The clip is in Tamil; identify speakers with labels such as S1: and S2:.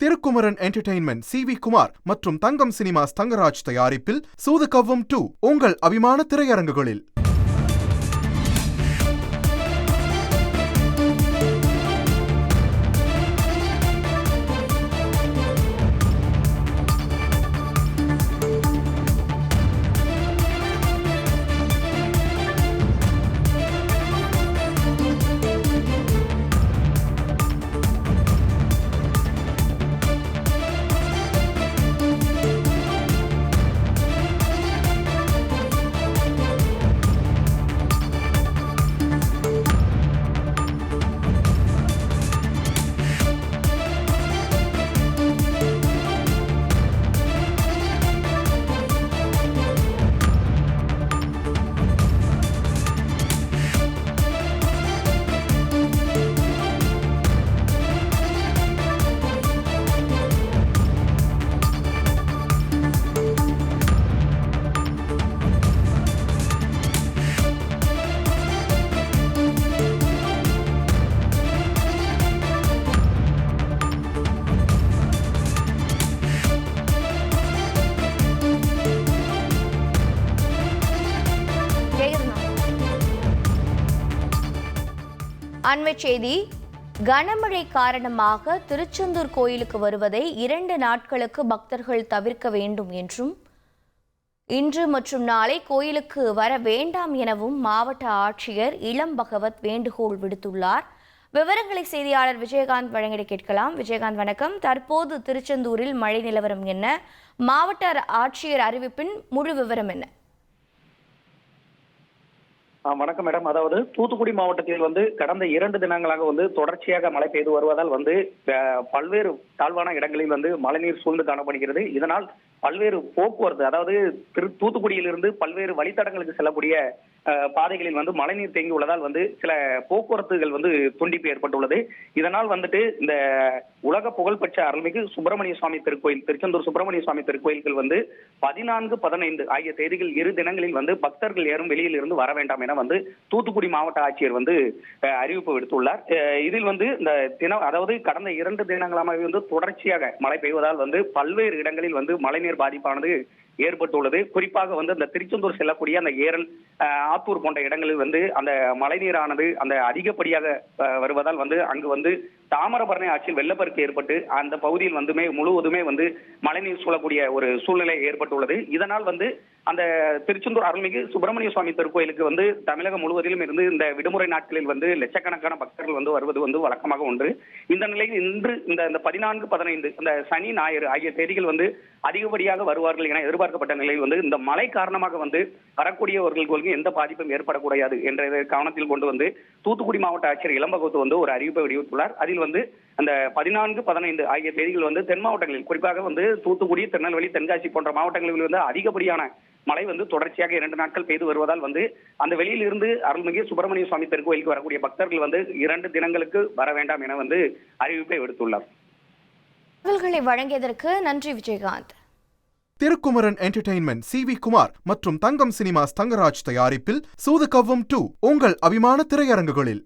S1: Thirukumaran entertainment C V. குமார் மற்றும் தங்கம் சினிமாஸ் தங்கராஜ் தயாரிப்பில் சூது கவ்வும் 2 உங்கள் அபிமான திரையரங்குகளில்.
S2: அண்மைச் செய்தி. கனமழை காரணமாக திருச்செந்தூர் கோயிலுக்கு வருவதை 2 நாட்களுக்கு பக்தர்கள் தவிர்க்க வேண்டும் என்றும், இன்று மற்றும் நாளை கோயிலுக்கு வர வேண்டாம் எனவும் மாவட்ட ஆட்சியர் இளம் பகவத் வேண்டுகோள் விடுத்துள்ளார். விவரங்களை செய்தியாளர் விஜயகாந்த் வழங்கிட கேட்கலாம். விஜயகாந்த், வணக்கம். தற்போது திருச்செந்தூரில் மழை நிலவரம் என்ன? மாவட்ட ஆட்சியர் அறிவிப்பின் முழு விவரம் என்ன?
S3: வணக்கம் மேடம். அதாவது தூத்துக்குடி மாவட்டத்தில் கடந்த 2 தினங்களாக தொடர்ச்சியாக மழை பெய்து வருவதால் பல்வேறு தாழ்வான இடங்களில் மழைநீர் சூழ்ந்து காணப்படுகிறது. இதனால் பல்வேறு போக்குவரத்து, அதாவது தூத்துக்குடியிலிருந்து பல்வேறு வழித்தடங்களுக்கு செல்லக்கூடிய பாதைகளில் மழைநீர் தேங்கி உள்ளதால் சில போக்குவரத்துகள் துண்டிப்பு ஏற்பட்டுள்ளது. இதனால் இந்த உலக புகழ்பெற்ற அருள்மிகு சுப்பிரமணிய சுவாமி திருக்கோயில், திருச்செந்தூர் சுப்பிரமணிய சுவாமி திருக்கோயில்கள் 14, 15 ஆகிய தேதிகள் 2 தினங்களில் பக்தர்கள் யாரும் வெளியில் இருந்து வர வேண்டாம் என தூத்துக்குடி மாவட்ட ஆட்சியர் அறிவிப்பு விடுத்துள்ளார். இதில் இந்த தினம், அதாவது கடந்த 2 தினங்களாக தொடர்ச்சியாக மழை பெய்வதால் பல்வேறு இடங்களில் மழைநீர் பாதிப்பானது ஏற்பட்டுள்ளது. குறிப்பாக இந்த திருச்செந்தூர் செல்லக்கூடிய அந்த ஏரல், ஆத்தூர் போன்ற இடங்களில் அந்த மழைநீரானது அதிகப்படியாக வருவதால் அங்கு தாமிரபரணி ஆற்றில் வெள்ளப்பெருக்கு ஏற்பட்டு அந்த பகுதியில் முழுவதுமே மழைநீர் சூழக்கூடிய ஒரு சூழ்நிலை ஏற்பட்டுள்ளது. இதனால் அந்த திருச்செந்தூர் அருள்மிகு சுப்பிரமணிய சுவாமி திருக்கோயிலுக்கு தமிழகம் முழுவதிலும் இருந்து இந்த விடுமுறை நாட்களில் லட்சக்கணக்கான பக்தர்கள் வருவது வழக்கமாக ஒன்று. இந்த நிலையில் இன்று இந்த 14, 15 இந்த சனி, ஞாயிறு ஆகிய தேதிகள் அதிகப்படியாக வருவார்கள் என எதிர்பார்க்கப்பட்ட நிலையில் இந்த மழை காரணமாக வரக்கூடியவர்களுக்கு எந்த பாதிப்பும் ஏற்படக்கூடாது என்ற கவனத்தில் கொண்டு தூத்துக்குடி மாவட்ட ஆட்சியர் இளம்பகத்து ஒரு அறிவிப்பை வெளியிட்டுள்ளார். அதில் அந்த 14, 15 ஆகிய தேதிகள் தென் மாவட்டங்களில், குறிப்பாக தூத்துக்குடி, திருநெல்வேலி, தென்காசி போன்ற மாவட்டங்களில் அதிகப்படியான மழை தொடர்ச்சியாக 2 நாட்கள் பெய்து வருவதால் அந்த வெளியில் இருந்து அருள்மிகு சுப்பிரமணிய சுவாமி திருக்கோயிலுக்கு வரக்கூடிய பக்தர்கள் 2 தினங்களுக்கு வர வேண்டாம் என அறிவிப்பை விடுத்துள்ளார்.
S2: தகவல்களை வழங்கியதற்கு நன்றி விஜயகாந்த்.
S1: Thirukumaran entertainment C V. குமார் மற்றும் தங்கம் சினிமாஸ் தங்கராஜ் தயாரிப்பில் சூது கவ்வும் 2 உங்கள் அபிமான திரையரங்குகளில்.